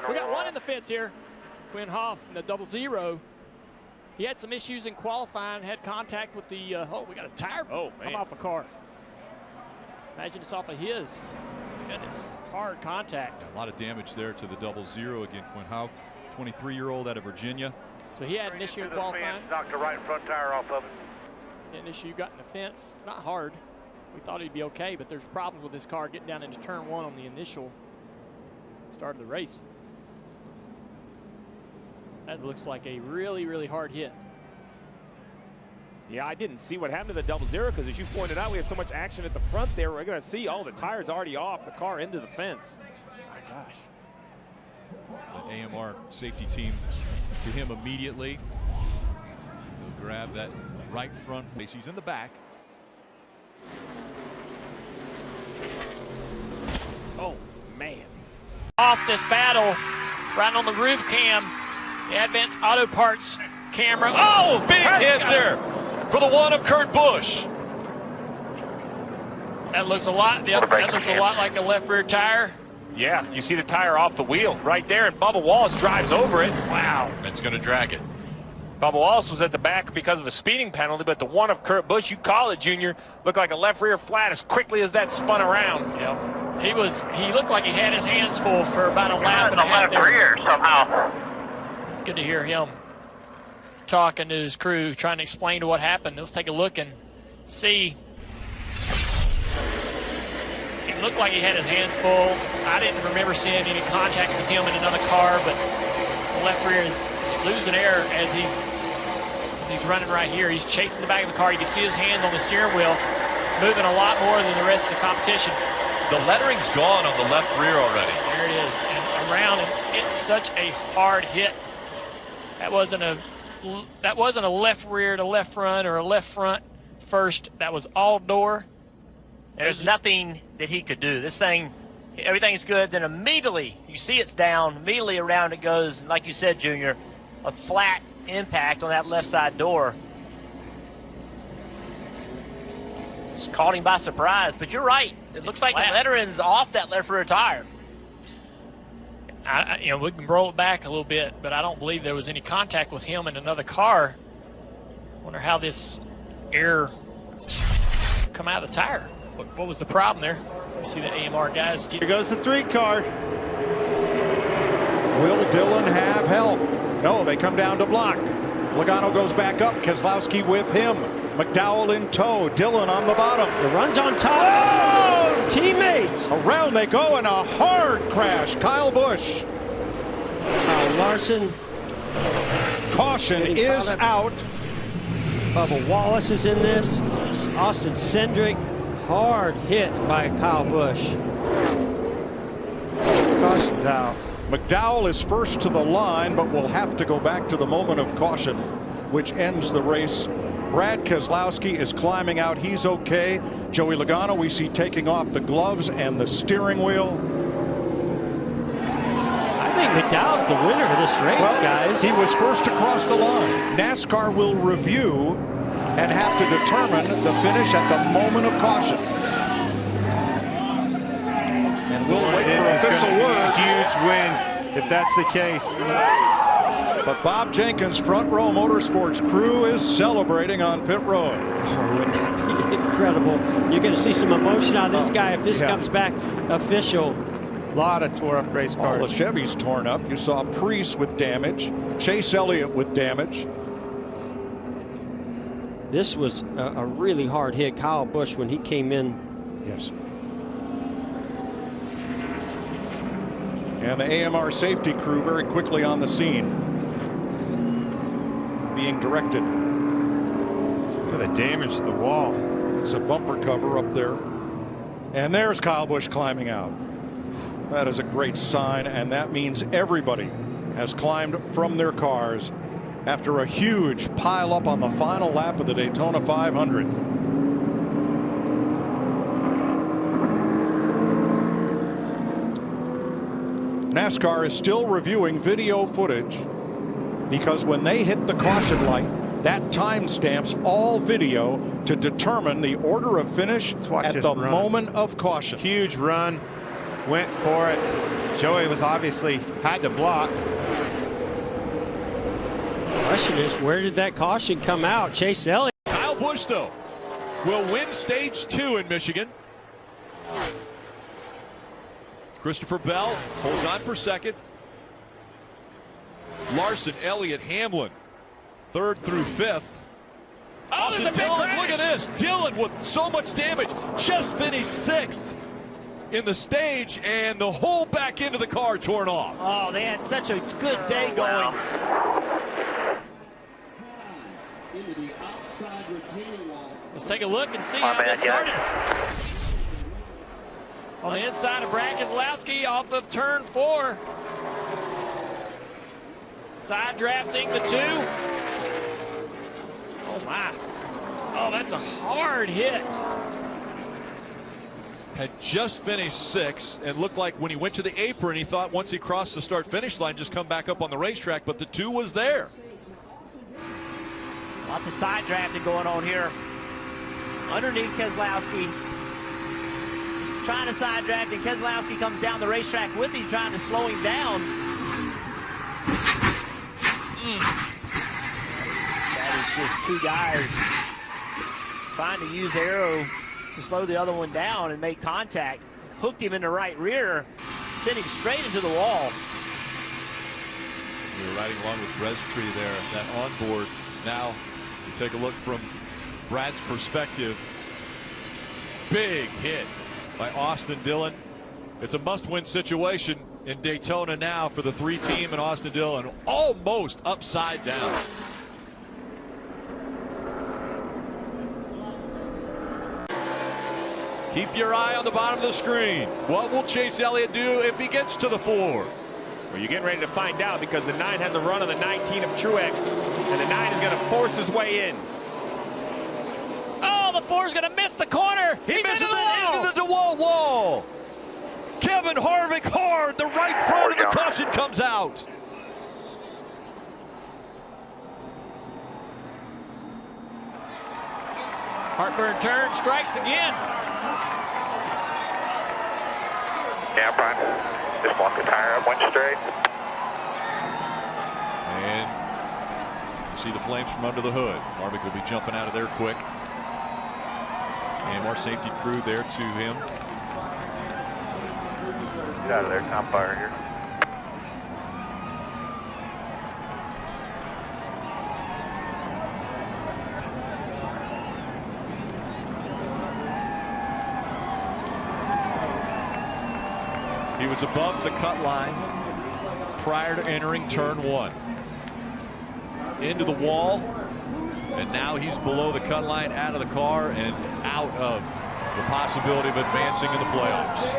We got one in the fence here. Quinn Hoff in the 00. He had some issues in qualifying, had contact with the, oh, we got a tire come off a car. Imagine it's off of his. Goodness, hard contact. A lot of damage there to the 00 again. Quinn Hoff, 23-year-old out of Virginia. So he had an issue in qualifying. Knocked the right front tire off of it. An issue got in the fence, not hard. We thought he'd be okay, but there's problems with this car getting down into turn 1 on the initial start of the race. That looks like a really, really hard hit. Yeah, I didn't see what happened to the 00 because, as you pointed out, we have so much action at the front there. We're going to see all the tires already off, the car into the fence. My gosh. The AMR safety team to him immediately. He'll grab that right front. He's in the back. Oh, man. Off this battle, right on the roof cam, the Advance Auto Parts camera. Oh, Big hit there for the one of Kurt Busch. That looks a lot. Yep, that looks a lot like a left rear tire. Yeah, you see the tire off the wheel right there, and Bubba Wallace drives over it. Wow. It's going to drag it. Bubba Wallace was at the back because of a speeding penalty, but the one of Kurt Busch, you call it, Junior, looked like a left rear flat as quickly as that spun around. Yep. He looked like he had his hands full for about a lap and a half there. Rear somehow. It's good to hear him talking to his crew, trying to explain to what happened. Let's take a look and see. It looked like he had his hands full. I didn't remember seeing any contact with him in another car, but the left rear is losing air as he's running right here. He's chasing the back of the car. You can see his hands on the steering wheel, moving a lot more than the rest of the competition. The lettering's gone on the left rear already. There it is, and around, and it's such a hard hit. That wasn't a left rear to left front or a left front first. That was all door. There's nothing that he could do. This thing, everything's good. Then immediately, you see it's down. Immediately around it goes, like you said, Junior, a flat impact on that left side door. Just caught him by surprise. But you're right. It looks like the lettering's off that left rear tire. We can roll it back a little bit, but I don't believe there was any contact with him in another car. Wonder how this air come out of the tire. What was the problem there? You see the AMR guys. Here goes the 3 car. Will Dillon have help? No, they come down to block. Logano goes back up. Keselowski with him. McDowell in tow. Dillon on the bottom. The run's on top. Oh! Teammates. Around they go in a hard crash. Kyle Busch. Larson. Caution is out. Bubba Wallace is in this. Austin Cindric. Hard hit by Kyle Busch. Caution's out. McDowell is first to the line, but will have to go back to the moment of caution, which ends the race. Brad Keselowski is climbing out. He's okay. Joey Logano we see taking off the gloves and the steering wheel. I think McDowell's the winner of this race, guys. He was first across the line. NASCAR will review and have to determine the finish at the moment of caution. And we'll wait for official word. Huge win if that's the case. But Bob Jenkins' Front Row Motorsports crew is celebrating on pit road. Oh, wouldn't that be incredible? You're going to see some emotion out of this guy if this comes back official. A lot of tore up race cars. All the Chevys torn up. You saw Priest with damage. Chase Elliott with damage. This was a really hard hit. Kyle Busch, when he came in. Yes. And the AMR safety crew very quickly on the scene, being directed. Look at the damage to the wall. It's a bumper cover up there. And there's Kyle Busch climbing out. That is a great sign, and that means everybody has climbed from their cars after a huge pile up on the final lap of the Daytona 500. NASCAR is still reviewing video footage because when they hit the caution light, that time stamps all video to determine the order of finish at the moment of caution. Huge run, went for it. Joey was obviously had to block. The question is, where did that caution come out? Chase Elliott. Kyle Busch, though, will win stage 2 in Michigan. Christopher Bell holds on for second. Larson, Elliott, Hamlin, 3rd through 5th. Austin Dillon, look at this. Dillon with so much damage, just finished 6th in the stage, and the whole back end of the car torn off. Oh, they had such a good day going. Let's take a look and see how this started. On the inside of Brad Keselowski off of turn 4. Side drafting the 2. Oh my. Oh, that's a hard hit. Had just finished 6th and looked like when he went to the apron, he thought once he crossed the start-finish line, just come back up on the racetrack, but the 2 was there. Lots of side drafting going on here. Underneath Keselowski. Just trying to side draft, and Keselowski comes down the racetrack with him, trying to slow him down. That is just 2 guys trying to use aero to slow the other one down and make contact. Hooked him in the right rear, sent him straight into the wall. We were riding along with Brestree there, that onboard. Now, you take a look from Brad's perspective. Big hit by Austin Dillon. It's a must-win situation in Daytona now for the 3 team and Austin Dillon, almost upside down. Keep your eye on the bottom of the screen. What will Chase Elliott do if he gets to the 4? Well, you're getting ready to find out, because the 9 has a run on the 19 of Truex, and the 9 is going to force his way in. Oh, the 4 is going to miss the corner. He misses it into the DeWalt wall. Kevin Harvick hard. The right front of the caution comes out. Heartburn turn, strikes again. Yeah, Brian. Just walk the tire up, went straight. And you see the flames from under the hood. Harvick will be jumping out of there quick. And more safety crew there to him. Get out of there, top fire here. He was above the cut line prior to entering turn 1. Into the wall, and now he's below the cut line, out of the car, and out of the possibility of advancing in the playoffs.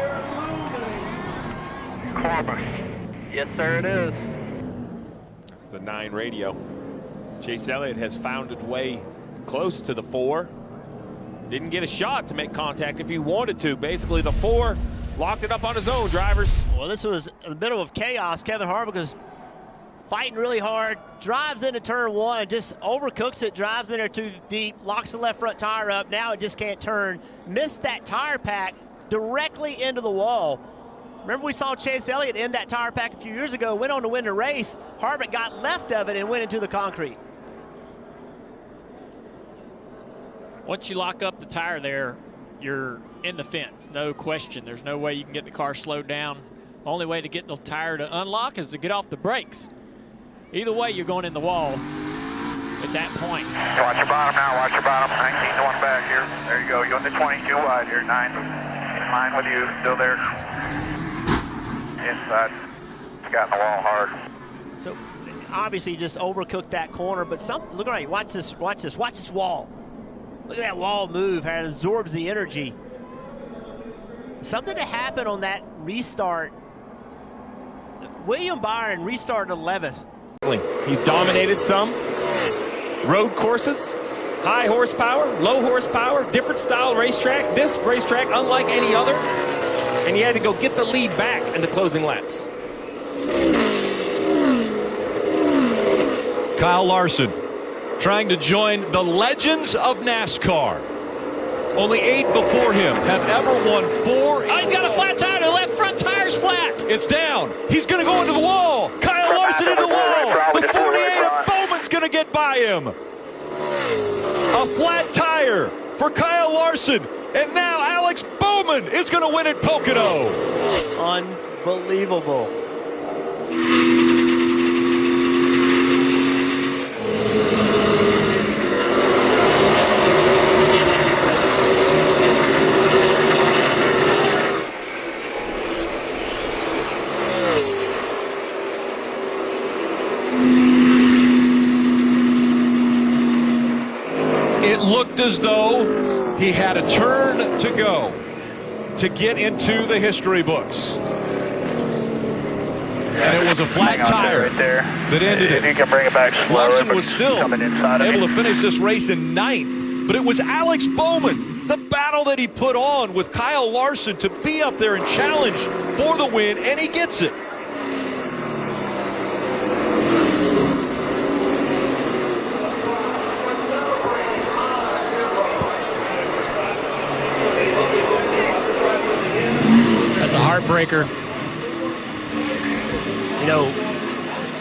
Corbin. Yes, sir, it is. That's the 9 radio. Chase Elliott has found his way close to the 4. Didn't get a shot to make contact if he wanted to. Basically, the 4 locked it up on his own, drivers. Well, this was a bit of chaos. Kevin Harvick was fighting really hard, drives into turn 1, just overcooks it, drives in there too deep, locks the left front tire up. Now it just can't turn. Missed that tire pack directly into the wall. Remember, we saw Chase Elliott end that tire pack a few years ago, went on to win the race. Harvick got left of it and went into the concrete. Once you lock up the tire there, you're in the fence, no question. There's no way you can get the car slowed down. The only way to get the tire to unlock is to get off the brakes. Either way, you're going in the wall at that point. Watch your bottom now, watch your bottom. 19 to 1 back here. There you go, you're on the 22 wide here. 9 in line with you, still there. Inside. Got in the wall hard. So obviously just overcooked that corner, but look at it, watch this wall. Look at that wall move, how it absorbs the energy. Something to happen on that restart. William Byron restarted 11th. He's dominated some road courses, high horsepower, low horsepower, different style racetrack. This racetrack, unlike any other, and he had to go get the lead back in the closing laps. Kyle Larson trying to join the legends of NASCAR. Only 8 before him have ever won 4. Oh, he's got a flat tire to the left front. front tire's flat. It's down. He's going to go into the wall. Kyle Larson into the wall. The 48 of Bowman's going to get by him. A flat tire for Kyle Larson. And now Alex Bowman is going to win at Pocono. Unbelievable. It looked as though he had a turn to go to get into the history books. And it was a flat tire right there. that ended If it. you can bring it back slower, Larson but was still coming inside of able me. to finish this race in 9th, but it was Alex Bowman, the battle that he put on with Kyle Larson to be up there and challenge for the win, and he gets it. That's a heartbreaker. You know,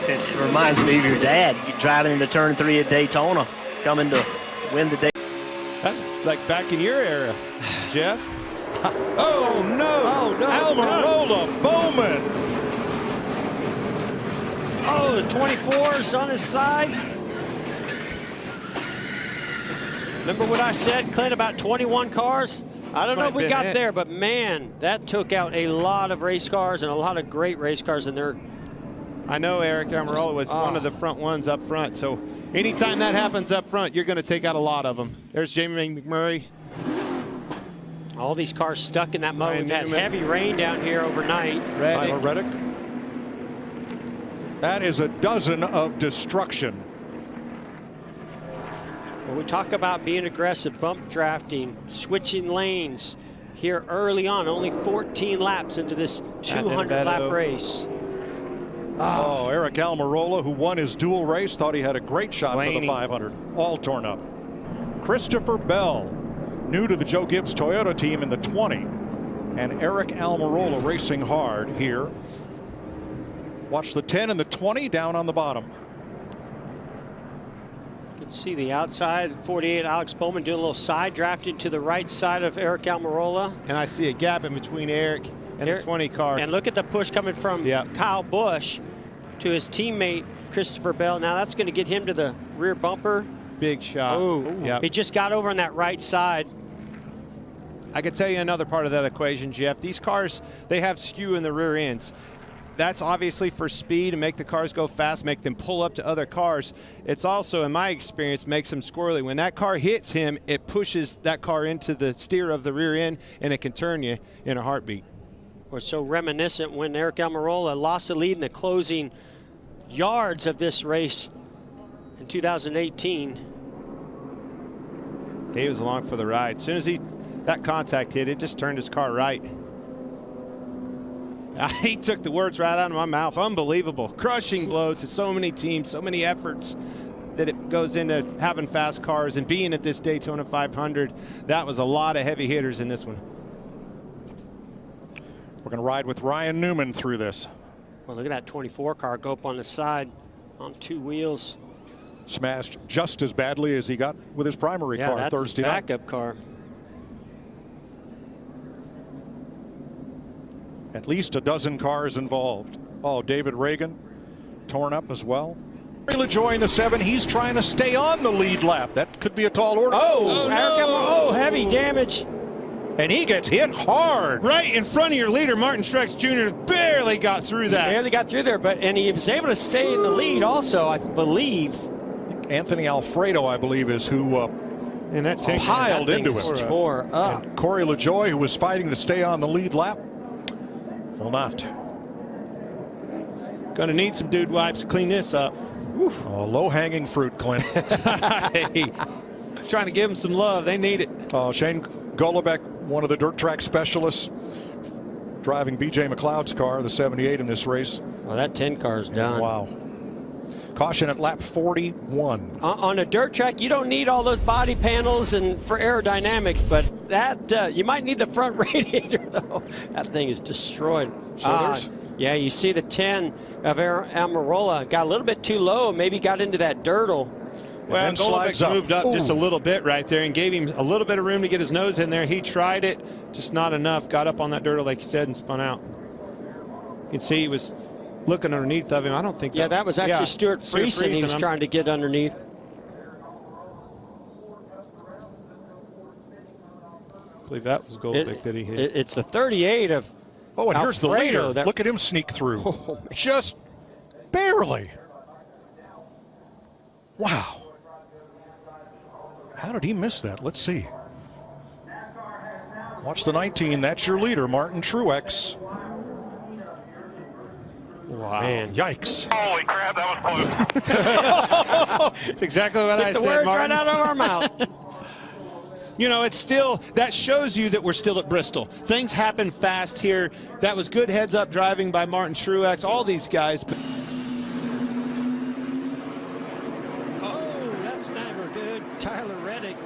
it reminds me of your dad. You driving into turn 3 at Daytona, coming to win the day. That's like back in your era, Jeff. Oh, no. Oh, no. Almirola Bowman. Oh, the 24's on his side. Remember what I said, Clint, about 21 cars? I don't know if we got there, but man, that took out a lot of race cars and a lot of great race cars in there. I know Eric Almirola was one of the front ones up front, so anytime that happens up front, you're going to take out a lot of them. There's Jamie McMurray. All these cars stuck in that mode. We've had heavy rain down here overnight. Tyler Reddick. That is a dozen of destruction. When we talk about being aggressive, bump drafting, switching lanes here early on, only 14 laps into this 200-lap race. Oh, Eric Almirola, who won his dual race, thought he had a great shot for the 500. All torn up. Christopher Bell, new to the Joe Gibbs Toyota team in the 20. And Eric Almirola racing hard here. Watch the 10 and the 20 down on the bottom. You can see the outside, 48, Alex Bowman doing a little side drafting to the right side of Eric Almirola. And I see a gap in between Eric and the 20 car. And look at the push coming from Kyle Busch to his teammate, Christopher Bell. Now that's going to get him to the rear bumper. Big shot. Oh, he just got over on that right side. I can tell you another part of that equation, Jeff. These cars, they have skew in the rear ends. That's obviously for speed and make the cars go fast, make them pull up to other cars. It's also, in my experience, makes them squirrely. When that car hits him, it pushes that car into the steer of the rear end, and it can turn you in a heartbeat. Or so reminiscent when Eric Almirola lost the lead in the closing yards of this race in 2018. He was along for the ride. As soon as that contact hit, it just turned his car right. He took the words right out of my mouth. Unbelievable. Crushing blow to so many teams, so many efforts that it goes into having fast cars and being at this Daytona 500. That was a lot of heavy hitters in this one. We're going to ride with Ryan Newman through this. Well, look at that 24 car go up on the side on 2 wheels. Smashed just as badly as he got with his primary car that's Thursday his night. backup car. At least a dozen cars involved. Oh, David Reagan torn up as well. LaJoy in the 7. He's trying to stay on the lead lap. That could be a tall order. Oh, heavy damage. And he gets hit hard. Right in front of your leader, Martin Truex Jr. barely got through that. Barely got through there, and he was able to stay in the lead also, I believe. Anthony Alfredo, I believe, is who and that piled into him. Tore up. And Corey LaJoy, who was fighting to stay on the lead lap, will not. Gonna need some dude wipes to clean this up. Oh, low-hanging fruit, Clint. Hey, trying to give them some love. They need it. Oh, Shane Golobeck, one of the dirt track specialists, driving B.J. McLeod's car, the 78 in this race. Well, that 10 car's done. Wow. Caution at lap 41. On a dirt track, you don't need all those body panels and for aerodynamics, but that you might need the front radiator, though. That thing is destroyed. So yeah, you see the 10 of Almirola got a little bit too low, maybe got into that dirtle. Well, Golovic moved up just a little bit right there and gave him a little bit of room to get his nose in there. He tried it, just not enough. Got up on that dirt, like you said, and spun out. You can see he was looking underneath of him. I don't think. Yeah, that was actually Stuart Friesen. He was trying to get underneath. I believe that was Golovic that he hit. It's the 38 of. Oh, and here's the Alfredo leader. Look at him sneak through. Oh, just barely. Wow. How did he miss that? Let's see. Watch the 19. That's your leader, Martin Truex. Wow. Man, yikes. Holy crap, that was close. That's exactly what I said, the words Martin. right out of our mouth. You know, it's still, that shows you that we're still at Bristol. Things happen fast here. That was good heads-up driving by Martin Truex, all these guys. Oh, that's never good. Tyler Reddick.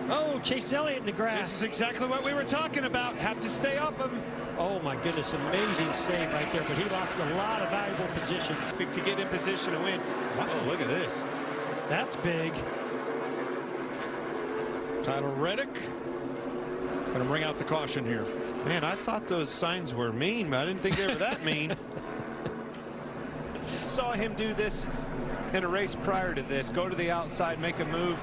Oh, Chase Elliott in the grass. This is exactly what we were talking about. Have to stay off of him. Oh, my goodness, amazing save right there, but he lost a lot of valuable positions. To get in position to win. Wow, look at this. That's big. Tyler Reddick. Going to bring out the caution here. Man, I thought those signs were mean, but I didn't think they were that mean. Saw him do this in a race prior to this. Go to the outside, make a move.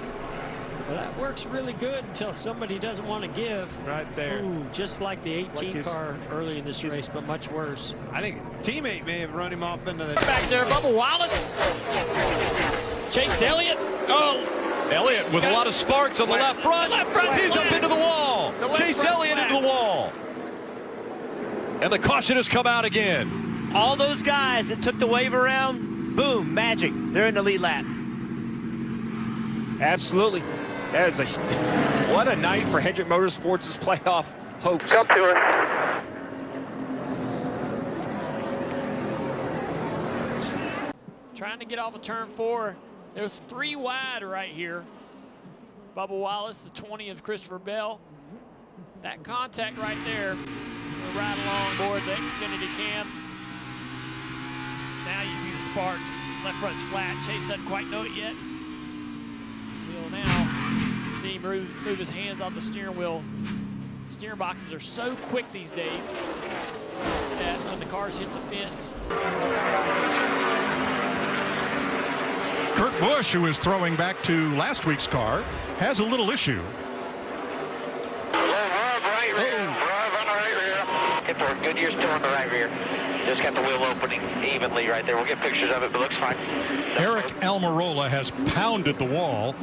Well, that works really good until somebody doesn't want to give. Right there. Ooh, just like the 18 car early in this race, but much worse. I think a teammate may have run him off into the... Back there, Bubba Wallace. Chase Elliott. Oh. Elliott with a lot of sparks on the left front. He's up into the wall. Chase Elliott into the wall. And the caution has come out again. All those guys that took the wave around, boom, magic. They're in the lead lap. Absolutely. That is what a night for Hendrick Motorsports' playoff hopes. Come to us. Trying to get off of turn 4. There's 3 wide right here. Bubba Wallace, the 20 of Christopher Bell. That contact right there. We're right along board the Xfinity cam. Now you see the sparks. Left front's flat. Chase doesn't quite know it yet. Until now. See him move his hands off the steering wheel. Steering boxes are so quick these days that when the cars hit the fence. Kurt Busch, who is throwing back to last week's car, has a little issue. Right rear. Drive on the right rear. Hit for Goodyear's still on the right rear. Just got the wheel opening evenly right there. We'll get pictures of it, but looks fine. Eric Almirola has pounded the wall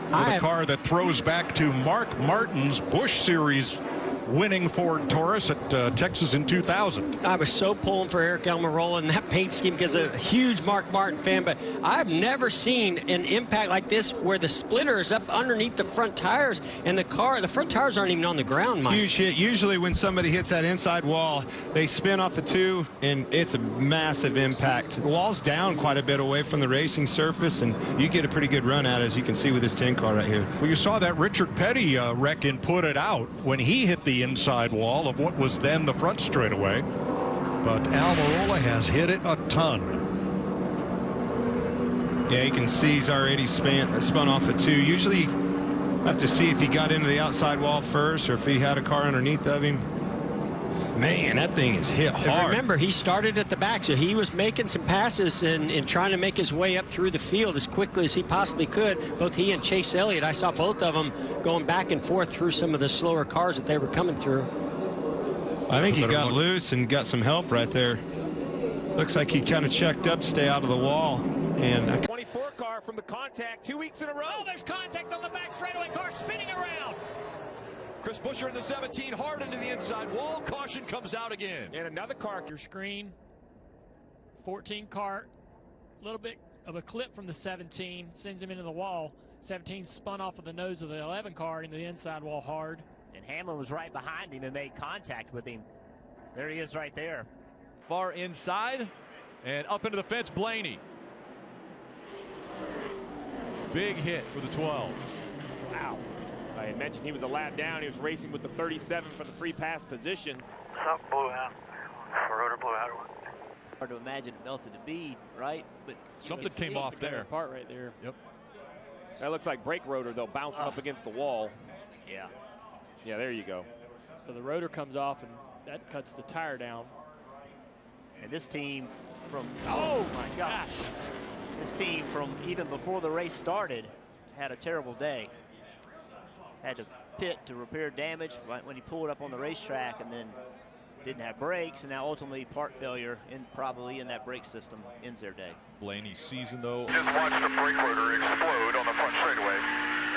with a car that throws back to Mark Martin's Busch Series winning Ford Taurus at Texas in 2000. I was so pulling for Eric Almirola in that paint scheme because I'm a huge Mark Martin fan, but I've never seen an impact like this where the splitter is up underneath the front tires and the front tires aren't even on the ground, Mike. Huge hit. Usually when somebody hits that inside wall, they spin off the 2, and it's a massive impact. The wall's down quite a bit away from the racing surface, and you get a pretty good run at it, as you can see with this 10 car right here. Well, you saw that Richard Petty wreck in Put It Out when he hit the inside wall of what was then the front straightaway. But Almirola has hit it a ton. Yeah, you can see he's already spun off the 2. Usually you have to see if he got into the outside wall first or if he had a car underneath of him. Man, that thing is hit hard. Remember, he started at the back, so he was making some passes and trying to make his way up through the field as quickly as he possibly could. Both he and Chase Elliott, I saw both of them going back and forth through some of the slower cars that they were coming through. I think he got loose and got some help right there. Looks like he kind of checked up to stay out of the wall. And 24 car from the contact 2 weeks in a row. Oh, there's contact on the back straightaway. Car spinning around. Chris Buescher in the 17, hard into the inside wall. Caution comes out again. And another car. Your screen. 14 car. A little bit of a clip from the 17. Sends him into the wall. 17 spun off of the nose of the 11 car into the inside wall hard. And Hamlin was right behind him and made contact with him. There he is right there. Far inside. And up into the fence, Blaney. Big hit for the 12. Wow. I had mentioned he was a lap down. He was racing with the 37 for the free pass position. Something blew out. Rotor blew out. Hard to imagine it melted to bead, right? But something came off there. Part right there. Yep. That looks like brake rotor, though, bouncing up against the wall. Yeah. Yeah, there you go. So the rotor comes off, and that cuts the tire down. And this team from, oh my gosh. This team from even before the race started had a terrible day. Had to pit to repair damage right when he pulled up on the racetrack, and then didn't have brakes, and now ultimately part failure probably in that brake system ends their day. Blaney's season, though. Just watched the brake rotor explode on the front straightaway,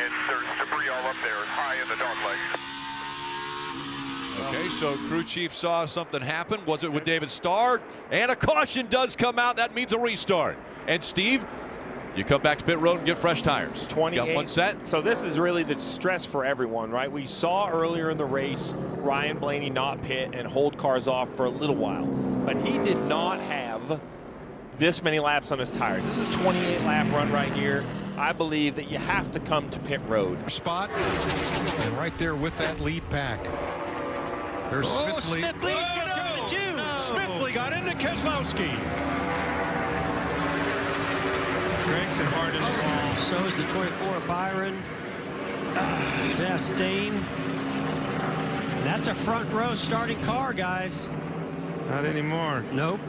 and there's debris all up there, high in the dog leg. Okay, so crew chief saw something happen. Was it with David Starr? And a caution does come out. That means a restart. And Steve, you come back to pit road and get fresh tires. 28. Got one set. So this is really the stress for everyone, right? We saw earlier in the race Ryan Blaney not pit and hold cars off for a little while, but he did not have this many laps on his tires. This is a 28-lap run right here. I believe that you have to come to pit road. Spot, and right there with that lead pack. There's Smithley. Smithley's got through the two. Smithley got into Keselowski. Gregson hard in the wall. So is the 24 Byron. Chastain. That's a front row starting car, guys. Not anymore. Nope.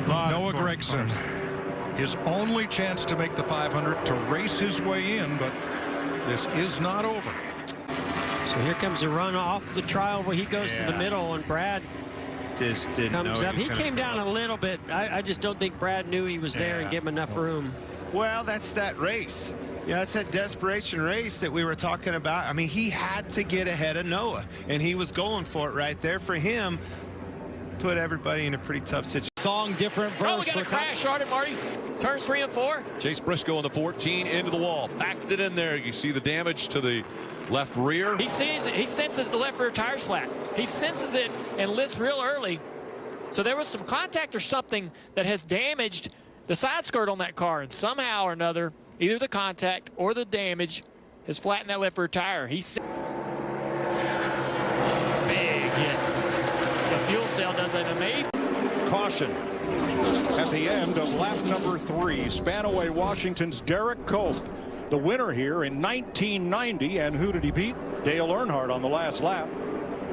Noah Gregson. His only chance to make the 500 to race his way in, but this is not over. So here comes the run off the trial where he goes to the middle, and Brad Just didn't comes know up. He came down a little bit. I just don't think Brad knew he was there and gave him enough room. Well, that's that race. Yeah, it's that desperation race that we were talking about. I mean, he had to get ahead of Noah, and he was going for it right there. For him, put everybody in a pretty tough situation. Song different verse. Oh, we got a crash, started, Marty. Turns 3 and 4. Chase Briscoe on the 14 into the wall. Backed it in there. You see the damage to the left rear. He sees it. He senses the left rear tire's flat. He senses it and lifts real early. So there was some contact or something that has damaged the side skirt on that car, and somehow or another, either the contact or the damage has flattened that left rear tire. He's big hit. The fuel cell does an amazing. Caution at the end of lap number 3. Spanaway Washington's Derek Cope, the winner here in 1990. And who did he beat? Dale Earnhardt on the last lap.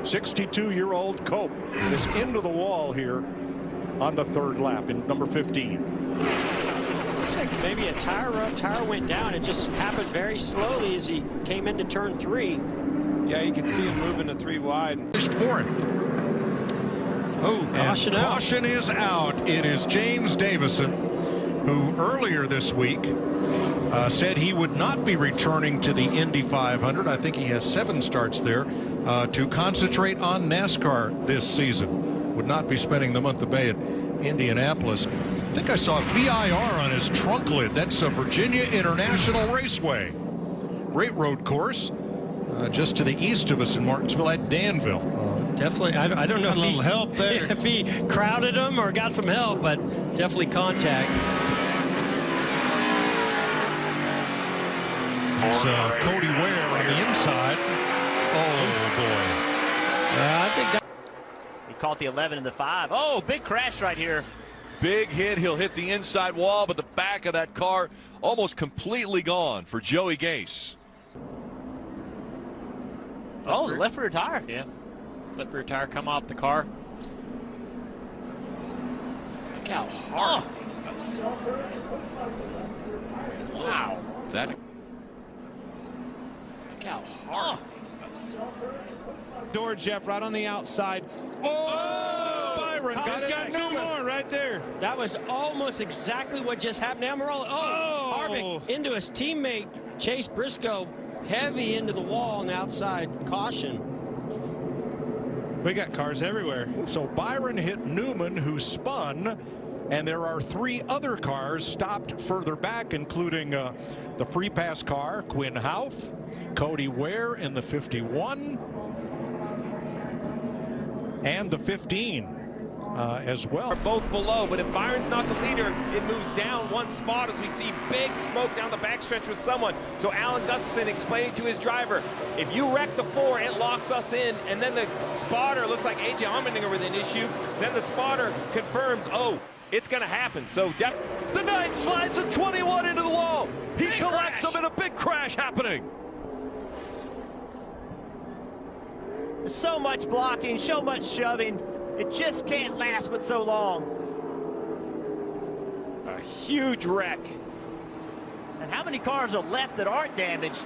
62-year-old Cope is into the wall here on the 3rd lap in number 15. Maybe a tire went down. It just happened very slowly as he came into turn 3. Yeah, you can see him moving to 3 wide. Finished 4th. Oh, caution out. Caution is out. It is James Davison, who earlier this week said he would not be returning to the Indy 500. I think he has 7 starts there to concentrate on NASCAR this season. Would not be spending the month of May at Indianapolis. I think I saw VIR on his trunk lid. That's a Virginia International Raceway. Great road course just to the east of us in Martinsville at Danville. Definitely. I don't know if he, help there. If he crowded him or got some help, but definitely contact. It's Cody Ware on the inside. Oh, boy. I think that He caught the 11 and the 5. Oh, big crash right here. Big hit. He'll hit the inside wall, but the back of that car almost completely gone for Joey Gase. Oh, the left rear tire. Yeah. Left rear tire come off the car. Look how hard. Wow. That. Look how hard. Door, Jeff, right on the outside. Oh, Byron got two more right there. that was almost exactly what just happened. Amarola. Oh, Harvick into his teammate Chase Briscoe, heavy into the wall on the outside. Caution. We got cars everywhere. So Byron hit Newman, who spun, and there are 3 other cars stopped further back, including the free pass car, Quinn Houff, Cody Ware in the 51. and the 15 as well. Are both below, but if Byron's not the leader, it moves down one spot as we see big smoke down the backstretch with someone. So Alan Gustafson explaining to his driver, if you wreck the 4, it locks us in, and then the spotter looks like AJ Allmendinger with an issue. Then the spotter confirms, oh, it's going to happen. So The 9 slides a 21 into the wall. He Big collects crash. them in a big crash happening. So much blocking, so much shoving. It just can't last but so long. a huge wreck. And how many cars are left that aren't damaged?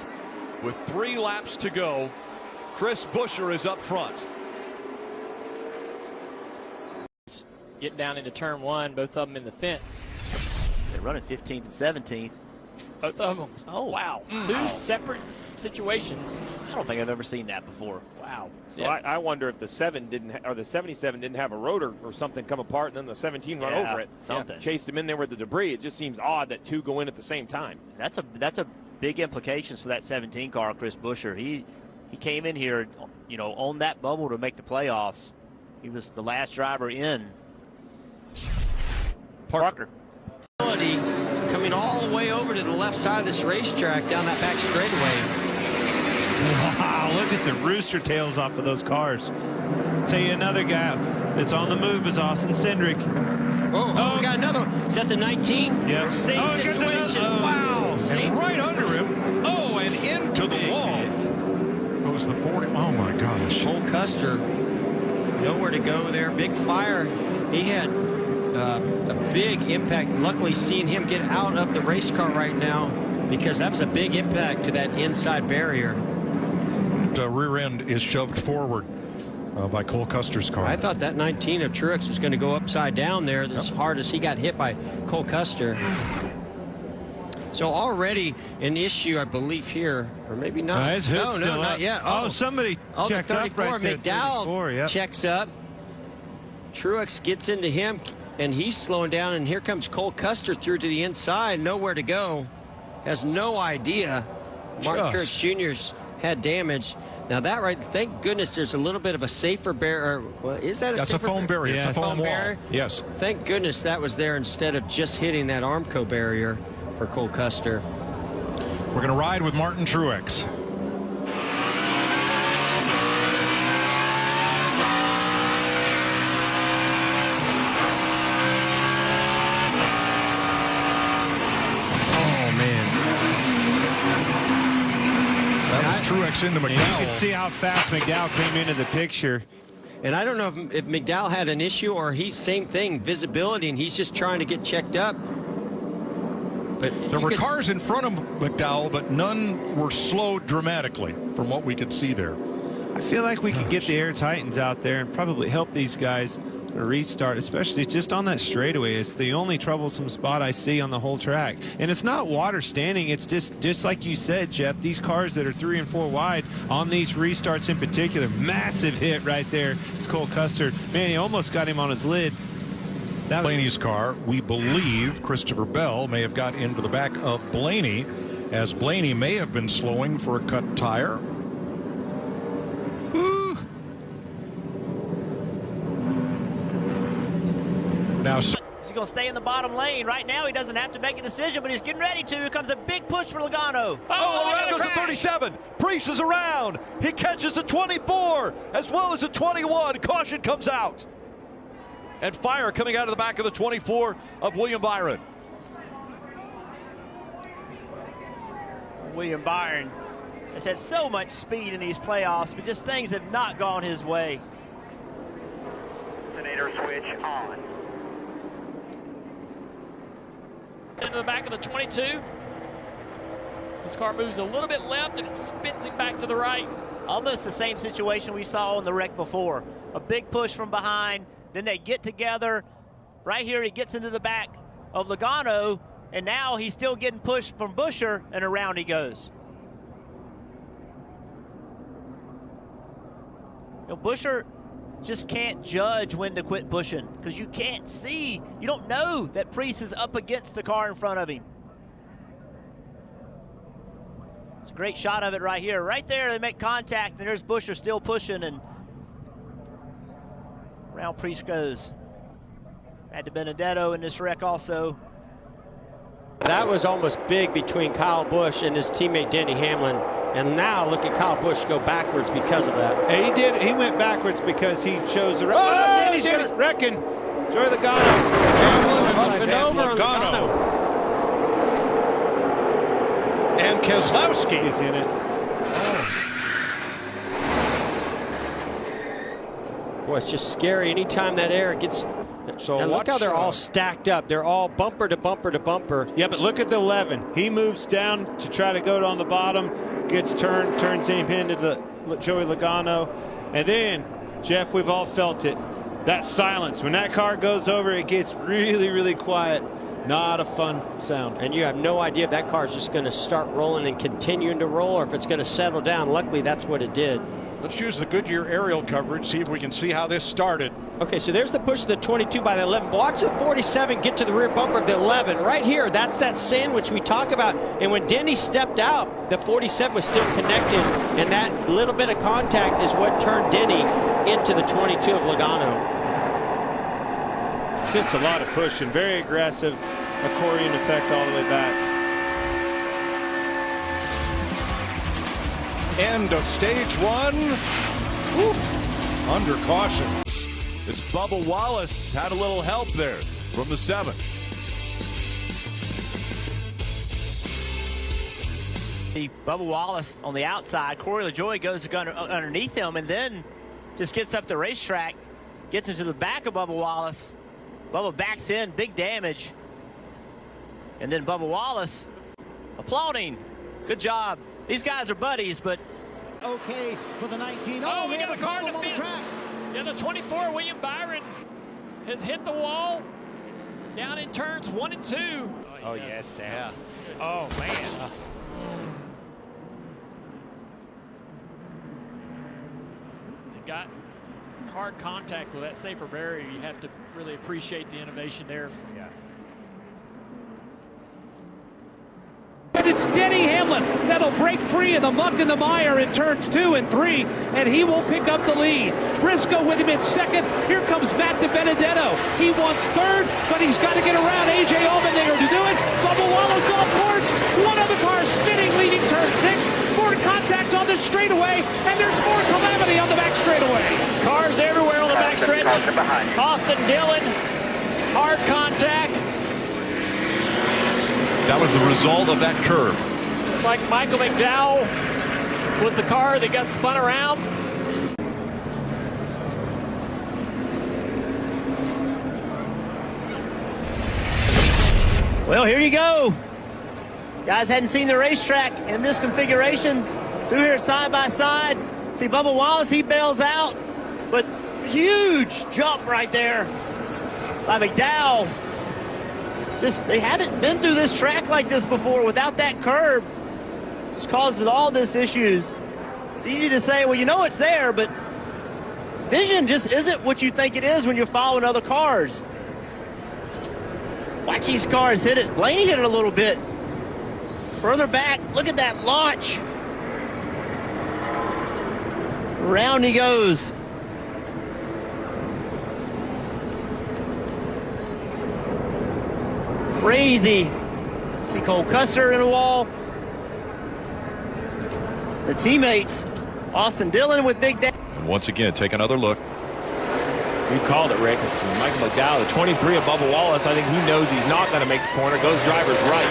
With 3 laps to go, Chris Buescher is up front. Get down into turn 1, both of them in the fence. They're running 15th and 17th. Both of them. Oh, wow. 2 separate situations. I don't think I've ever seen that before. Wow. So I wonder if the 7 didn't, or the 77 didn't have a rotor or something come apart, and then the 17 run over it. Something. Chased him in there with the debris. It just seems odd that 2 go in at the same time. That's a big implications for that 17 car, Chris Buescher. He came in here, you know, on that bubble to make the playoffs. He was the last driver in. Parker. Coming all the way over to the left side of this racetrack down that back straightaway. Wow, look at the rooster tails off of those cars. Tell you another guy that's on the move is Austin Cindric. Oh, we got another one. Is that the 19? Yep. Same Oh, it gets situation. another- Wow. And right under him. Oh, and into the wall. Goes the 40. Oh, my gosh. Cole Custer, nowhere to go there. Big fire. He had a big impact. Luckily, seeing him get out of the race car right now, because that was a big impact to that inside barrier. The rear end is shoved forward by Cole Custer's car. I thought that 19 of Truex was going to go upside down there as hard as he got hit by Cole Custer. So already an issue, I believe, here, or maybe not. His hood's no, still not up. yet. Oh, somebody the checked up 34. right there. McDowell 34, yep. checks up. Truex gets into him, and he's slowing down, and here comes Cole Custer through to the inside, nowhere to go. Has no idea Martin Truex Jr.'s had damage. Now that right, thank goodness there's a little bit of a safer barrier. Well, is that a That's a foam barrier. Yeah, it's a foam wall. barrier? Yes. Thank goodness that was there instead of just hitting that Armco barrier for Cole Custer. We're going to ride with Martin Truex. Truex into McDowell. You can see how fast McDowell came into the picture. And I don't know if McDowell had an issue or he's same thing, visibility, and he's just trying to get checked up. But there were cars in front of McDowell, but none were slowed dramatically from what we could see there. I feel like we could get the Air Titans out there and probably help these guys restart, especially just on that straightaway. It's the only troublesome spot I see on the whole track. And it's not water standing. It's just like you said, Jeff, these cars that are 3 and 4 wide on these restarts in particular. Massive hit right there. It's Cole Custer. Man, he almost got him on his lid. That Blaney's car, we believe Christopher Bell may have got into the back of Blaney, as Blaney may have been slowing for a cut tire. Now, He's going to stay in the bottom lane. Right now, he doesn't have to make a decision, but he's getting ready to. Here comes a big push for Logano. Oh, around goes the 37. Priest is around. He catches the 24 as well as the 21. Caution comes out. And fire coming out of the back of the 24 of William Byron. William Byron has had so much speed in these playoffs, but just things have not gone his way. Alternator switch on. Into the back of the 22. His car moves a little bit left and it spins him back to the right. Almost the same situation we saw in the wreck before. A big push from behind, then they get together. Right here he gets into the back of Logano, and now he's still getting pushed from Buescher, and around he goes. You know, Buescher just can't judge when to quit pushing because you can't see. You don't know that Priest is up against the car in front of him. It's a great shot of it right here. Right there, they make contact, and there's Buescher still pushing. And Round Prisco's. Had to Benedetto in this wreck also. That was almost big between Kyle Busch and his teammate Denny Hamlin. And now look at Kyle Busch go backwards because of that. And he did. He went backwards because he chose the right. Oh, Denny's wrecking. Joey Logano. Hamlin and Logano. And Keselowski is in it. Boy, it's just scary. Anytime that air gets. So and look how they're all stacked up. They're all bumper to bumper to bumper. Yeah, but look at the 11. He moves down to try to go on the bottom, gets turns him into the Joey Logano. And then, Jeff, we've all felt it. That silence. When that car goes over, it gets really, really quiet. Not a fun sound. And you have no idea if that car is just going to start rolling and continuing to roll or if it's going to settle down. Luckily, that's what it did. Let's use the Goodyear aerial coverage, see if we can see how this started. Okay, so there's the push of the 22 by the 11. Watch the 47 get to the rear bumper of the 11. Right here, that's that sandwich we talk about. And when Denny stepped out, the 47 was still connected. And that little bit of contact is what turned Denny into the 22 of Logano. Just a lot of pushing, very aggressive, accordion effect all the way back. End of stage one. Woo. Under caution. It's Bubba Wallace. Had a little help there from the 7th. Bubba Wallace on the outside. Corey LaJoie goes underneath him and then just gets up the racetrack, gets into the back of Bubba Wallace. Bubba backs in, big damage. And then Bubba Wallace applauding. Good job. These guys are buddies, but okay for the 19. Oh, we got a car in the fence. Yeah, the 24, William Byron, has hit the wall down in turns 1 and 2. Oh, yes, down. Yeah. Oh, man. He got hard contact with that safer barrier. You have to really appreciate the innovation there. Yeah. But it's Denny Hamlin that'll break free of the muck and the mire in turns 2 and 3, and he will pick up the lead. Briscoe with him in second. Here comes Matt DiBenedetto. He wants third, but he's got to get around A.J. Allmendinger to do it. Bubba Wallace off course. One other car spinning, leading turn 6. More contact on the straightaway, and there's more calamity on the back straightaway. Cars everywhere on the back stretch. Austin Dillon, hard contact. That was the result of that curve. Looks like Michael McDowell was the car that got spun around. well, here you go. Guys hadn't seen the racetrack in this configuration. Through here side by side. See Bubba Wallace, he bails out. But huge jump right there by McDowell. They haven't been through this track like this before without that curb. It's causes all this issues. It's easy to say, well, you know it's there, but vision just isn't what you think it is when you're following other cars. Watch these cars hit it. Blaney hit it a little bit. Further back, look at that launch. Round he goes. Crazy. See Cole Custer in a wall. The teammates, Austin Dillon with big damage. And once again, take another look. You called it, Rick. It's Michael McDowell, the 23 of Bubba Wallace. I think he knows he's not going to make the corner. Goes driver's right.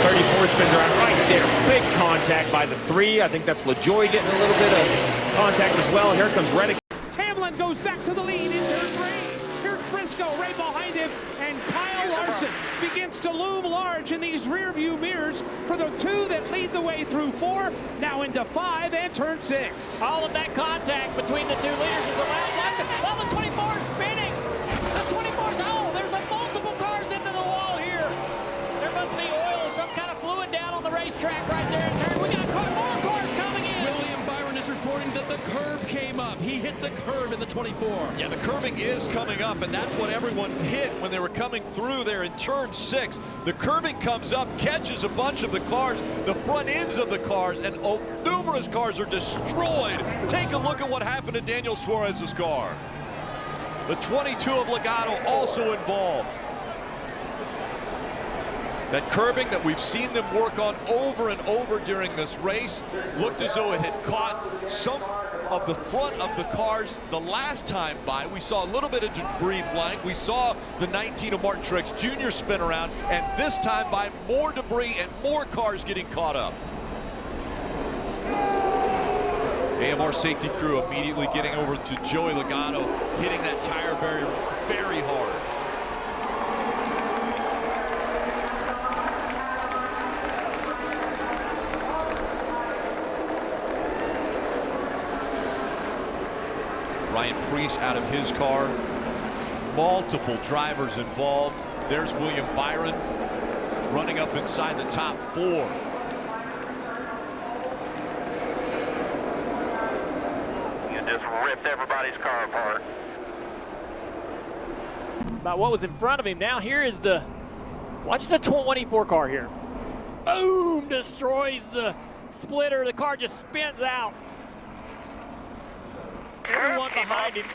34 spins around right there. Big contact by the 3. I think that's LaJoie getting a little bit of contact as well. Here comes Reddick. Hamlin goes back to the lead in turn 3. Here's Briscoe right behind him, and Kyle Larson begins to loom large in these rear view mirrors for the 2 that lead the way through 4, now into 5 and turn 6. All of that contact between the 2 leaders is allowed. Well, the 24 is spinning. The 24's, there's multiple cars into the wall here. There must be oil or some kind of fluid down on the racetrack right there in turn. We got more cars coming in. William Byron is reporting that the curb came up. He hit the curb in the 24. Yeah, the curbing is coming up, and that's what everyone hit when they were coming through there in turn 6. The curbing comes up, catches a bunch of the cars, the front ends of the cars, and numerous cars are destroyed. Take a look at what happened to Daniel Suarez's car. The 22 of Logano also involved. That curbing that we've seen them work on over and over during this race looked as though it had caught some of the front of the cars the last time by. We saw a little bit of debris flying. We saw the 19 of Martin Truex Jr. spin around, and this time by more debris and more cars getting caught up. AMR safety crew immediately getting over to Joey Logano, hitting that tire barrier very hard. Ryan Preece out of his car. Multiple drivers involved. There's William Byron running up inside the top 4. You just ripped everybody's car apart. About what was in front of him. Now here is watch the 24 car here. Boom, destroys the splitter. The car just spins out. Everyone behind him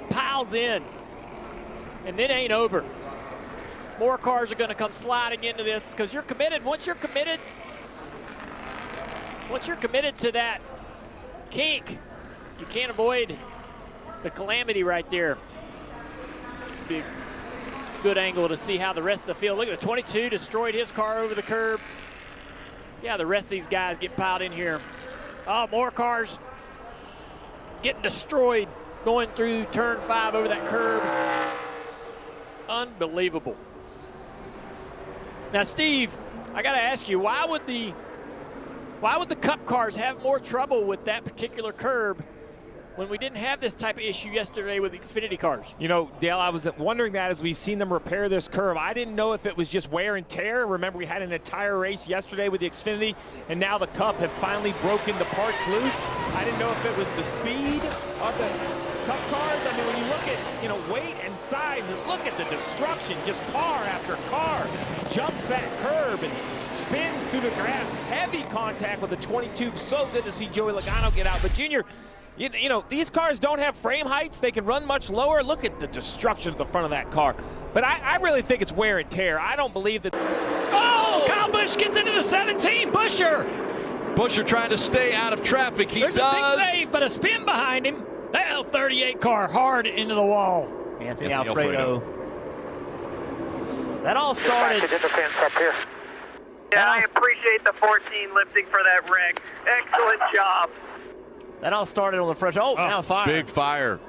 piles in, and it ain't over. More cars are going to come sliding into this because you're committed. Once you're committed to that kink, you can't avoid the calamity right there. Be a good angle to see how the rest of the field. Look at the 22 destroyed his car over the curb. See how the rest of these guys get piled in here. Oh, more cars getting destroyed going through turn 5 over that curb. Unbelievable. Now, Steve, I got to ask you, why would the Cup cars have more trouble with that particular curb when we didn't have this type of issue yesterday with the Xfinity cars? You know, Dale, I was wondering that as we've seen them repair this curve. I didn't know if it was just wear and tear. Remember, we had an entire race yesterday with the Xfinity, and now the Cup have finally broken the parts loose. I didn't know if it was the speed of the Cup cars. I mean, when you look at, weight and sizes, look at the destruction. Just car after car jumps that curb and spins through the grass. Heavy contact with the 22. So good to see Joey Logano get out. But, Junior, you know, these cars don't have frame heights. They can run much lower. Look at the destruction at the front of that car. But I really think it's wear and tear. I don't believe that. Oh, Kyle Busch gets into the 17. Buscher trying to stay out of traffic. There's a big save, but a spin behind him. That L38 car hard into the wall. Anthony Alfredo. That all started. Back to the fence up here. Yeah, I appreciate the 14 lifting for that wreck. Excellent job. That all started on the front. Oh, now fire. Big fire.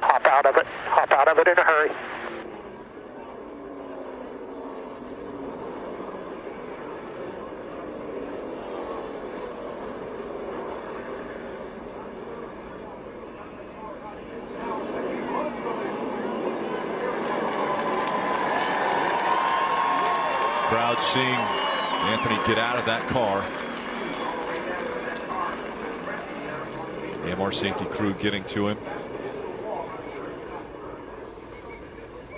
Hop out of it. Hop out of it in a hurry. Crowd seeing Anthony get out of that car. AMR safety crew getting to him.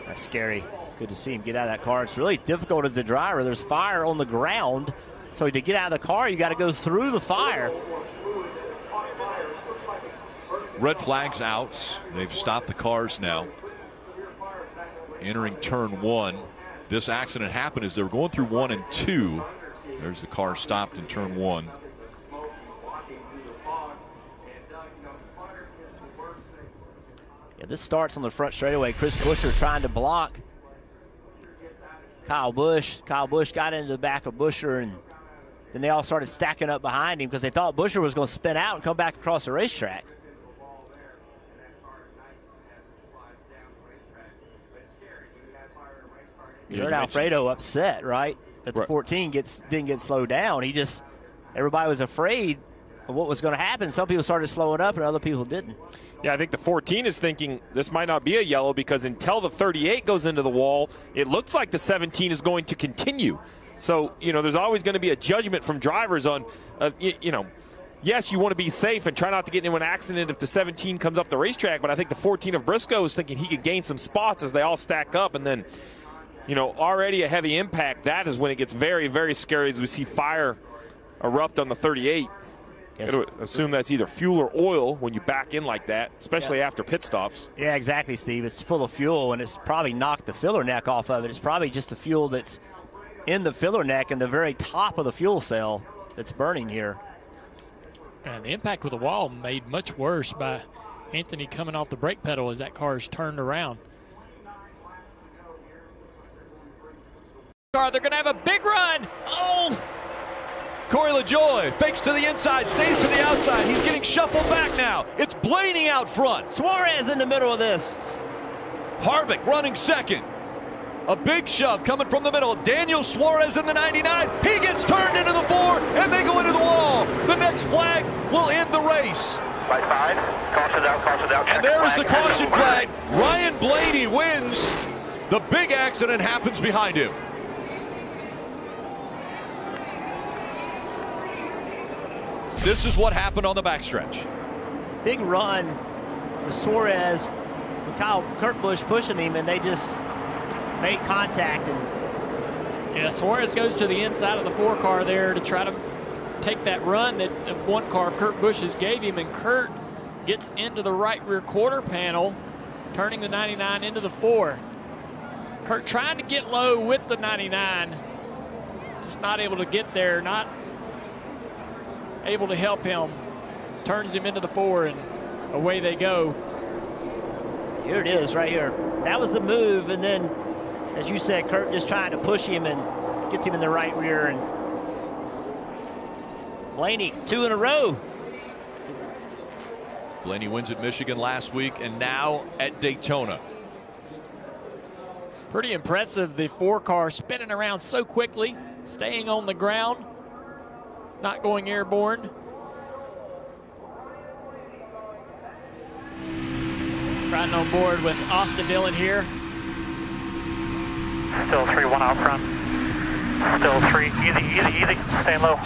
That's scary. Good to see him get out of that car. It's really difficult as the driver. There's fire on the ground. So to get out of the car, you got to go through the fire. Red flag's out. They've stopped the cars now. Entering turn 1. This accident happened as they were going through 1 and 2. There's the car stopped in turn 1. Yeah, this starts on the front straightaway. Chris Buescher trying to block Kyle Busch. Kyle Busch got into the back of Buescher, and then they all started stacking up behind him because they thought Buescher was going to spin out and come back across the racetrack. You heard Alfredo upset, right? That the 14 didn't get slowed down. Everybody was afraid of what was going to happen. Some people started slowing up and other people didn't. Yeah, I think the 14 is thinking this might not be a yellow because until the 38 goes into the wall, it looks like the 17 is going to continue. So, there's always going to be a judgment from drivers on, yes, you want to be safe and try not to get into an accident if the 17 comes up the racetrack, but I think the 14 of Briscoe is thinking he could gain some spots as they all stack up, and then, already a heavy impact. That is when it gets very, very scary as we see fire erupt on the 38. Yes. I would assume that's either fuel or oil when you back in like that, especially after pit stops. Yeah, exactly, Steve. It's full of fuel, and it's probably knocked the filler neck off of it. It's probably just the fuel that's in the filler neck and the very top of the fuel cell that's burning here. And the impact with the wall made much worse by Anthony coming off the brake pedal as that car's turned around. They're going to have a big run. Oh! Corey LaJoie fakes to the inside, stays to the outside. He's getting shuffled back now. It's Blaney out front. Suarez in the middle of this. Harvick running second. A big shove coming from the middle. Daniel Suarez in the 99. He gets turned into the 4, and they go into the wall. The next flag will end the race. By 5. Caution out, caution out. And there is the caution flag. Ryan Blaney wins. The big accident happens behind him. This is what happened on the backstretch. Big run with Suarez, with Kurt Busch pushing him, and they just made contact. And yeah, Suarez goes to the inside of the 4 car there to try to take that run that one car of Kurt Busch's gave him, and Kurt gets into the right rear quarter panel, turning the 99 into the 4. Kurt trying to get low with the 99, just not able to get there, not able to help him, turns him into the 4, and away they go. Here it is right here. That was the move, and then, as you said, Kurt just trying to push him and gets him in the right rear, and Blaney 2 in a row. Blaney wins at Michigan last week and now at Daytona. Pretty impressive, the 4 car spinning around so quickly, staying on the ground, not going airborne. Riding on board with Austin Dillon here. Still 3-1 out front. Still 3. Easy, easy, easy. Stay low.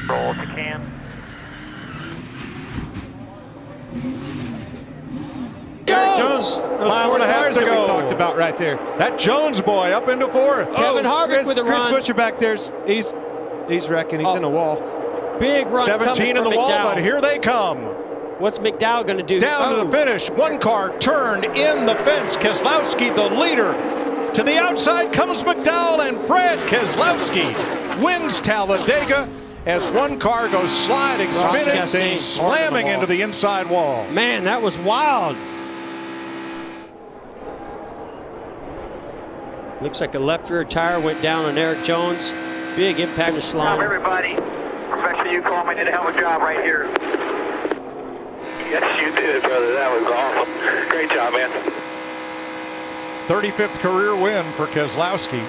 Roll if you can. Jones, mile and a half to go. We talked about right there. That Jones boy up into 4th. Kevin Harvick with a run. Chris Buescher back there. He's wrecking. He's in the wall. Big run. 17 in the wall, McDowell. but here they come. What's McDowell going to do? Down to the finish. 1 car turned in the fence. Keselowski, the leader. To the outside comes McDowell, and Brad Keselowski wins Talladega as 1 car goes sliding, spinning, then slamming into the inside wall. Man, that was wild. Looks like a left rear tire went down on Eric Jones. Big impact to slide. Everybody, especially you, Coleman, did a hell of a job right here. Yes, you did, brother. That was awesome. Great job, man. 35th career win for Keselowski.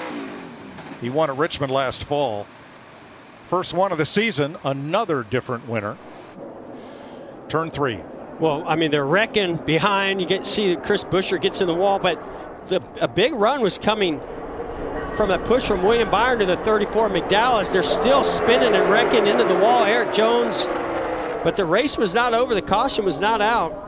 He won at Richmond last fall. First one of the season, another different winner. Turn 3. Well, I mean, they're wrecking behind. You see that Chris Buescher gets in the wall, but a big run was coming from a push from William Byron to the 34 McDowell as they're still spinning and wrecking into the wall. Eric Jones, but the race was not over. The caution was not out.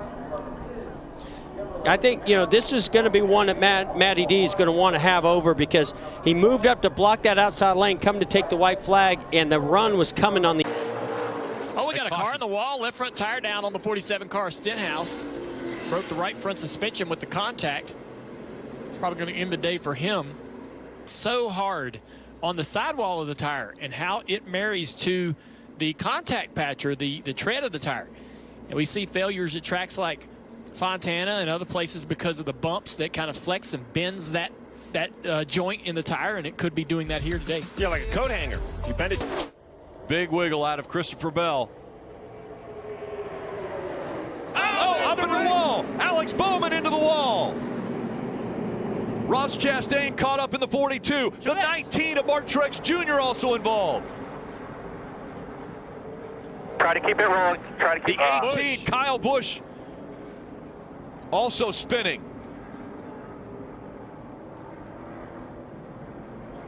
I think, this is going to be one that Matty D is going to want to have over because he moved up to block that outside lane, come to take the white flag, and the run was coming on the. Oh, we got a car in the wall, left front tire down on the 47 car Stenhouse. Broke the right front suspension with the contact. It's probably going to end the day for him. So hard on the sidewall of the tire and how it marries to the contact patch or the tread of the tire. And we see failures at tracks like Fontana and other places because of the bumps that kind of flex and bends that joint in the tire, and it could be doing that here today. Yeah, like a coat hanger. You bend it. Big wiggle out of Christopher Bell. Oh, up in the wall. Alex Bowman into the wall. Ross Chastain caught up in the 42. The 19 of Mark Truex Jr. also involved. Try to keep it rolling. Try to keep the 18, Busch. Kyle Busch, also spinning.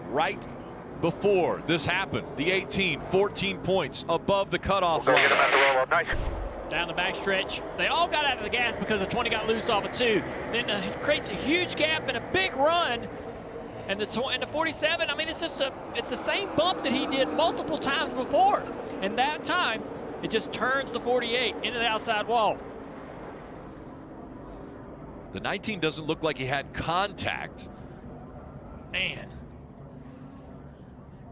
Right before this happened, the 18, 14 points above the cutoff line. Nice. Down the backstretch, they all got out of the gas because the 20 got loose off of 2. Then creates a huge gap and a big run. And the 47, I mean, it's the same bump that he did multiple times before. And that time, it just turns the 48 into the outside wall. The 19 doesn't look like he had contact. Man.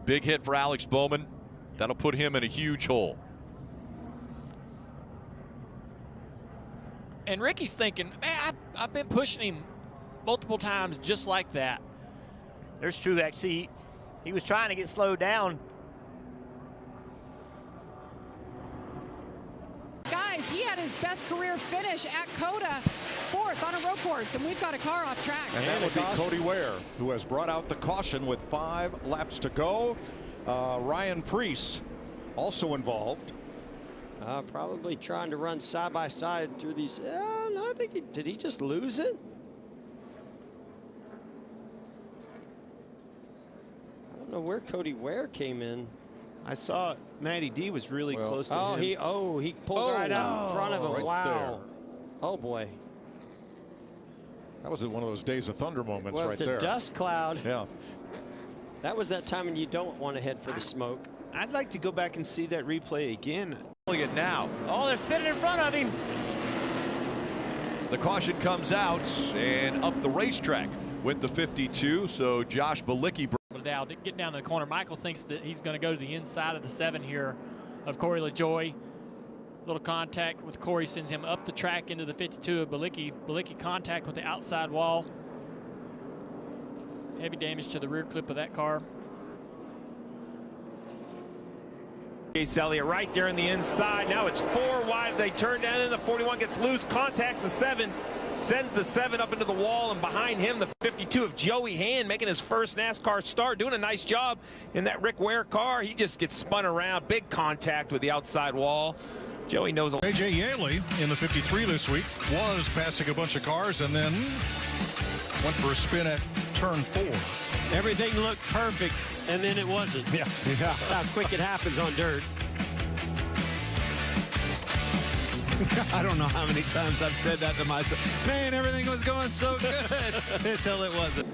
Big hit for Alex Bowman. That'll put him in a huge hole. And Ricky's thinking, man, I've been pushing him multiple times just like that. There's Truex. See, he was trying to get slowed down. Guys, he had his best career finish at Coda, 4th on a road course, and we've got a car off track. And that would be Cody Ware, who has brought out the caution with 5 laps to go. Ryan Preece also involved. Probably trying to run side by side through these. No, I think did he just lose it? I don't know where Cody Ware came in. I saw Matty D was really close to him. He pulled right out in front of him. Right Wow. there. Oh boy. That was one of those Days of Thunder moments Well, right it's a there. dust cloud. Yeah. That was that time when you don't want to head for the smoke. I'd like to go back and see that replay again. Look at now. Oh, they're spinning in front of him. The caution comes out and up the racetrack with the 52. So Josh Bilicki. Getting down to the corner. Michael thinks that he's going to go to the inside of the 7 here of Corey LaJoie. Little contact with Corey sends him up the track into the 52 of Bilicki. Bilicki contact with the outside wall. Heavy damage to the rear clip of that car. Chase Elliott right there in the inside. Now it's 4 wide. They turn down and the 41 gets loose. Contacts the 7. Sends the 7 up into the wall, and behind him the 52 of Joey Hand making his first NASCAR start, doing a nice job in that Rick Ware car. He just gets spun around. Big contact with the outside wall. Joey knows. AJ Yaley in the 53 this week was passing a bunch of cars and then went for a spin at turn 4. Everything looked perfect, and then it wasn't. Yeah. That's how quick it happens on dirt. I don't know how many times I've said that to myself. Man, everything was going so good until it wasn't.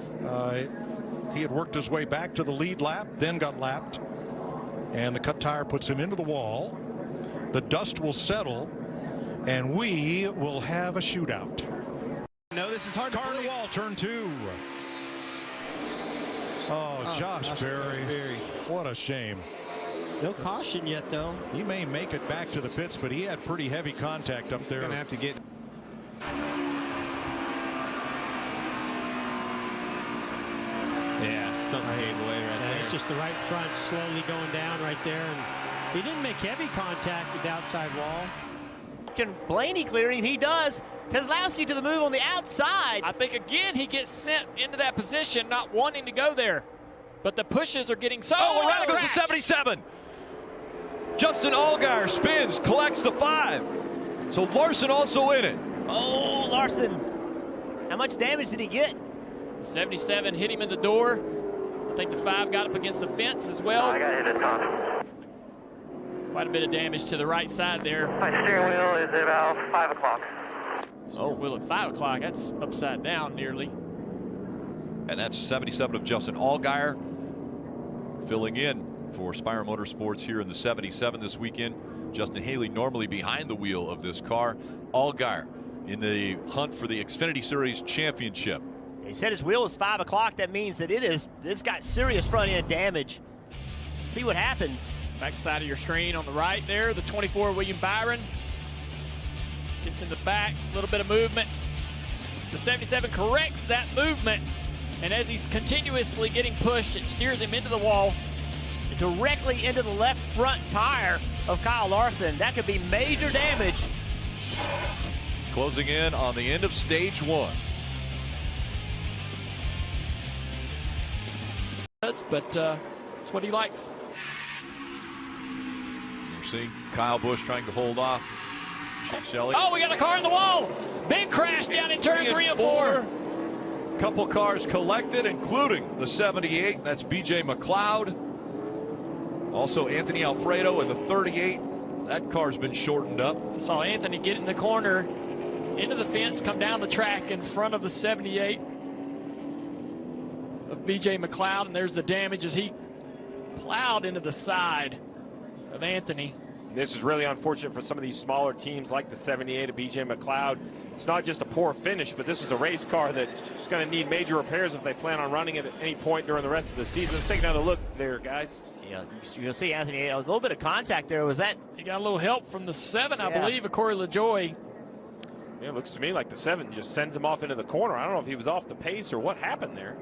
He had worked his way back to the lead lap, then got lapped, and the cut tire puts him into the wall. The dust will settle, and we will have a shootout. No, this is hard. Car to wall, turn 2. Oh, Josh Berry. What a shame. No caution yet, though. He may make it back to the pits, but he had pretty heavy contact up there. Going to have to get. Yeah, something gave away right there. It's just the right front slowly going down right there. And he didn't make heavy contact with the outside wall. Can Blaney clear him? He does. Keselowski to the move on the outside. I think, again, he gets sent into that position, not wanting to go there. But the pushes are getting so. Oh, around goes the 77. Justin Allgaier spins, collects the 5. So Larson also in it. Oh, Larson. How much damage did he get? 77 hit him in the door. I think the 5 got up against the fence as well. I got hit at top. Quite a bit of damage to the right side there. My steering wheel is about 5 o'clock. Oh, wheel at 5 o'clock. That's upside down nearly. And that's 77 of Justin Allgaier filling in for Spire Motorsports here in the 77 this weekend. Justin Haley normally behind the wheel of this car. Allgaier in the hunt for the Xfinity Series championship. He said his wheel is 5 o'clock. That means that it's got serious front end damage. See what happens. Back side of your screen on the right there, the 24 William Byron. Gets in the back, a little bit of movement. The 77 corrects that movement, and as he's continuously getting pushed, it steers him into the wall, directly into the left front tire of Kyle Larson. That could be major damage. Closing in on the end of stage 1. But it's what he likes. You're seeing Kyle Busch trying to hold off Chase Elliott. Oh, we got a car in the wall. Big crash down in turn 3 and 4. Couple cars collected, including the 78. That's BJ McLeod. Also Anthony Alfredo in the 38. That car's been shortened up. Saw Anthony get in the corner, into the fence, come down the track in front of the 78 of B.J. McLeod, and there's the damage as he plowed into the side of Anthony. This is really unfortunate for some of these smaller teams like the 78 of B.J. McLeod. It's not just a poor finish, but this is a race car that is going to need major repairs if they plan on running it at any point during the rest of the season. Let's take another look there, guys. Yeah, you'll see Anthony, a little bit of contact there. Was that? He got a little help from the 7, I believe, of Corey LaJoie. Yeah, it looks to me like the 7 just sends him off into the corner. I don't know if he was off the pace or what happened there.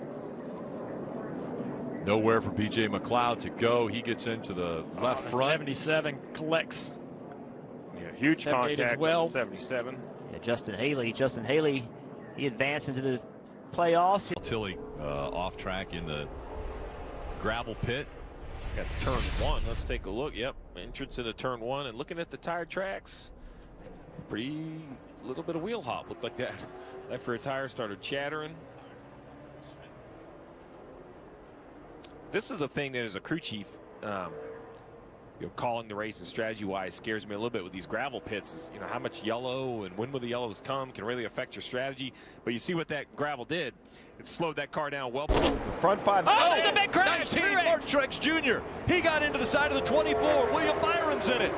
Nowhere for B.J. McLeod to go. He gets into the left front. 77 collects. Yeah, huge contact as well. on the 77. Yeah, Justin Haley, he advanced into the playoffs. Tilly off track in the gravel pit. That's turn 1. Let's take a look. Yep, entrance into turn 1. And looking at the tire tracks, pretty little bit of wheel hop. Looked like that left rear tire started chattering. This is a thing that as a crew chief, calling the race and strategy-wise scares me a little bit with these gravel pits. You know, how much yellow and when will the yellows come can really affect your strategy. But you see what that gravel did. It slowed that car down well. The front 5. Oh, there's a big crash. 19, Mark Truex Jr. He got into the side of the 24. William Byron's in it.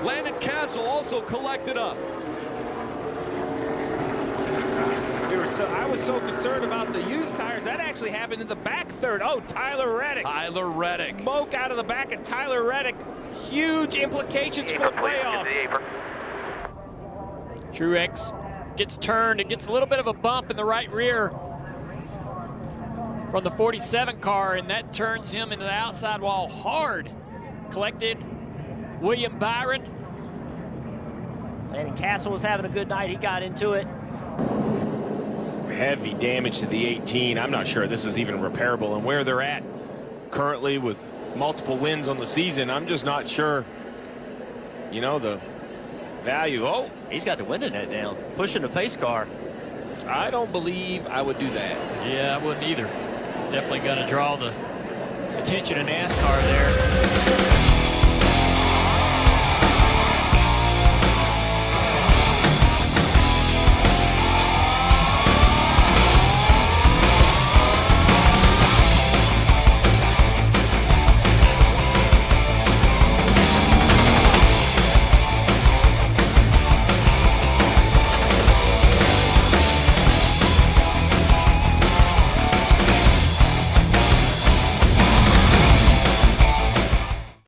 Landon Castle also collected up. I was so concerned about the used tires. That actually happened in the back third. Oh, Tyler Reddick. Smoke out of the back of Tyler Reddick. Huge implications for the playoffs. Truex gets turned. It gets a little bit of a bump in the right rear from the 47 car, and that turns him into the outside wall hard. Collected William Byron. Landon Castle was having a good night. He got into it. Heavy damage to the 18. I'm not sure this is even repairable, and where they're at currently with multiple wins on the season, I'm just not sure, the value. Oh, he's got the wind in it now, pushing the pace car. I don't believe I would do that. Yeah, I wouldn't either. It's definitely going to draw the attention of NASCAR there.